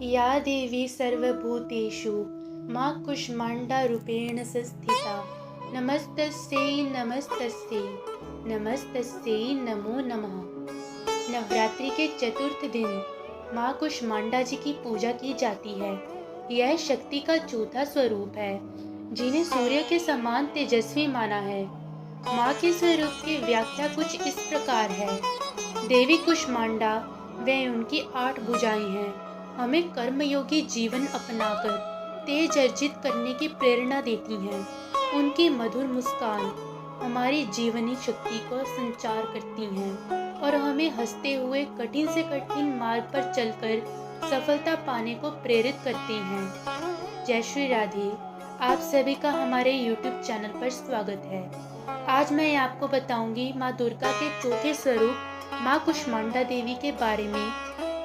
या देवी सर्वभूतेषु मां कूष्माण्डारूपेण संस्थिता नमस्तस्यै नमस्तस्यै नमस्तस्यै नमो नमः। नवरात्रि के चतुर्थ दिन मां कूष्मांडा जी की पूजा की जाती है। यह शक्ति का चौथा स्वरूप है जिन्हें सूर्य के समान तेजस्वी माना है। मां के स्वरूप की व्याख्या कुछ इस प्रकार है। देवी कूष्मांडा व उनकी 8 भुजाएं हैं। हमें कर्मयोगी जीवन अपनाकर तेज अर्जित करने की प्रेरणा देती हैं। उनकी मधुर मुस्कान हमारी जीवनी शक्ति को संचार करती हैं और हमें हंसते हुए कठिन से कठिन मार्ग पर चलकर सफलता पाने को प्रेरित करती हैं। जय श्री राधे। आप सभी का हमारे YouTube चैनल पर स्वागत है। आज मैं आपको बताऊंगी माँ दुर्गा के चौथे स्वरूप माँ कूष्मांडा देवी के बारे में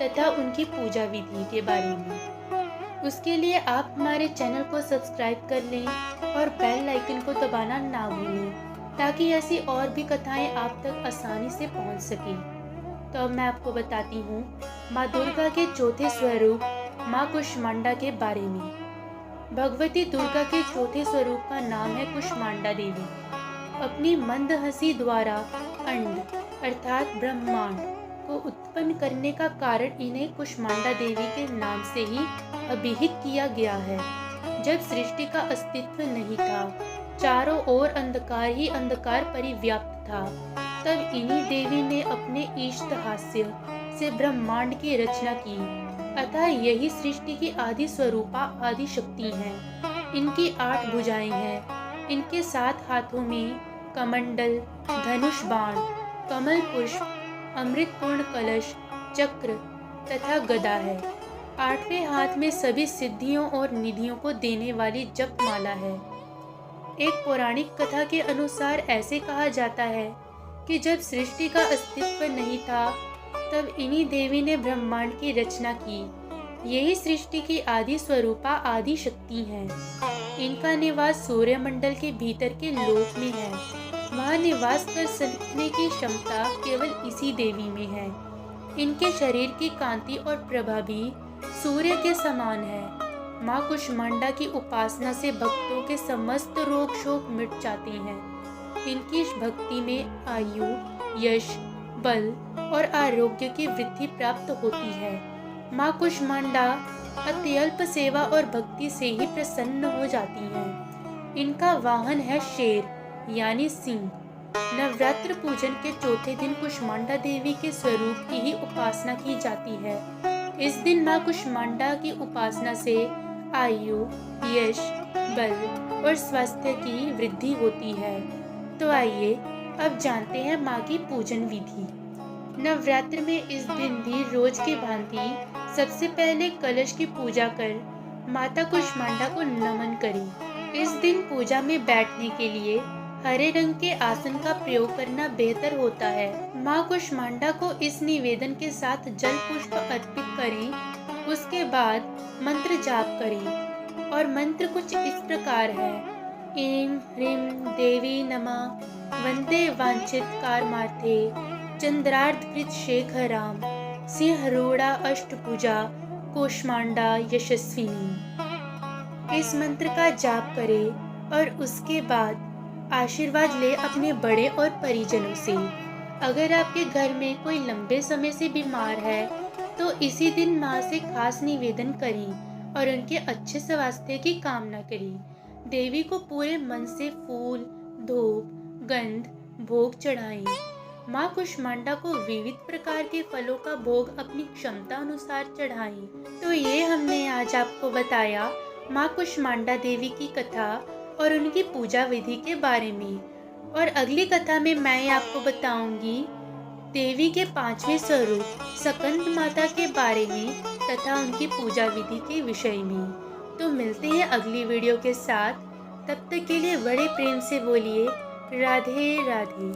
तथा उनकी पूजा विधि के बारे में। उसके लिए आप हमारे चैनल को सब्सक्राइब कर लें और बेल आइकन को दबाना ना भूलें ताकि ऐसी और भी कथाएं आप तक आसानी से पहुंच सकें। तो अब मैं आपको बताती हूँ माँ दुर्गा के चौथे स्वरूप माँ कूष्मांडा के बारे में। भगवती दुर्गा के चौथे स्वरूप का नाम है कूष्मांडा देवी। अपनी मंद हंसी द्वारा अंड अर्थात ब्रह्मांड को उत्पन्न करने का कारण इन्हें कूष्मांडा देवी के नाम से ही अभिहित किया गया है। जब सृष्टि का अस्तित्व नहीं था, चारों ओर अंधकार ही अंधकार परिव्याप्त था, तब इन्हीं देवी ने अपने इष्ट हास्य से ब्रह्मांड की रचना की। अतः यही सृष्टि की आदि स्वरूपा आदि शक्ति हैं। इनकी 8 भुजाएं हैं। इनके 7 हाथों में कमंडल, धनुष बाण, कमल पुष्प, अमृतपूर्ण कलश, चक्र तथा गदा है। 8वें हाथ में सभी सिद्धियों और निधियों को देने वाली जप माला है। एक पौराणिक कथा के अनुसार ऐसे कहा जाता है कि जब सृष्टि का अस्तित्व नहीं था, तब इन्हीं देवी ने ब्रह्मांड की रचना की। यही सृष्टि की आदि स्वरूपा आदि शक्ति हैं। इनका निवास सूर्यमंडल के भीतर के लोक में है। वहाँ निवास कर सकने की क्षमता केवल इसी देवी में है। इनके शरीर की कांति और प्रभा भी सूर्य के समान है। माँ कूष्मांडा की उपासना से भक्तों के समस्त रोग शोक मिट जाते हैं। इनकी भक्ति में आयु, यश, बल और आरोग्य की वृद्धि प्राप्त होती है। माँ कूष्मांडा अत्यल्प सेवा और भक्ति से ही प्रसन्न हो जाती हैं। इनका वाहन है शेर यानी सिंह। नवरात्र पूजन के चौथे दिन कूष्मांडा देवी के स्वरूप की ही उपासना की जाती है। इस दिन माँ कूष्मांडा की उपासना से आयु, यश, बल और स्वास्थ्य की वृद्धि होती है। तो आइए अब जानते हैं माँ की पूजन विधि। नवरात्र में इस दिन भी रोज की भांति सबसे पहले कलश की पूजा कर माता कूष्मांडा को नमन करें। इस दिन पूजा में बैठने के लिए हरे रंग के आसन का प्रयोग करना बेहतर होता है। माँ कूष्मांडा को इस निवेदन के साथ जल पुष्प अर्पित करें। उसके बाद मंत्र जाप करें और मंत्र कुछ इस प्रकार है। ऐं ह्रीं देवी नमः वंदे वांछित कारमार्थे चंद्रार्धकृत शेखराम सिंहरूढ़ा अष्टभुजा कूष्मांडा यशस्विनी। इस मंत्र का जाप करें और उसके बाद आशीर्वाद ले अपने बड़े और परिजनों से। अगर आपके घर में कोई लंबे समय से बीमार है तो इसी दिन माँ से खास निवेदन करें और उनके अच्छे स्वास्थ्य की कामना करें। देवी को पूरे मन से फूल, धूप, गंध, भोग चढ़ाएं। माँ कूष्मांडा को विविध प्रकार के फलों का भोग अपनी क्षमता अनुसार चढ़ाएं। तो ये हमने आज आपको बताया माँ कूष्मांडा देवी की कथा और उनकी पूजा विधि के बारे में। और अगली कथा में मैं आपको बताऊंगी देवी के 5वें स्वरूप स्कंद माता के बारे में तथा उनकी पूजा विधि के विषय में। तो मिलते हैं अगली वीडियो के साथ। तब तक के लिए बड़े प्रेम से बोलिए राधे राधे।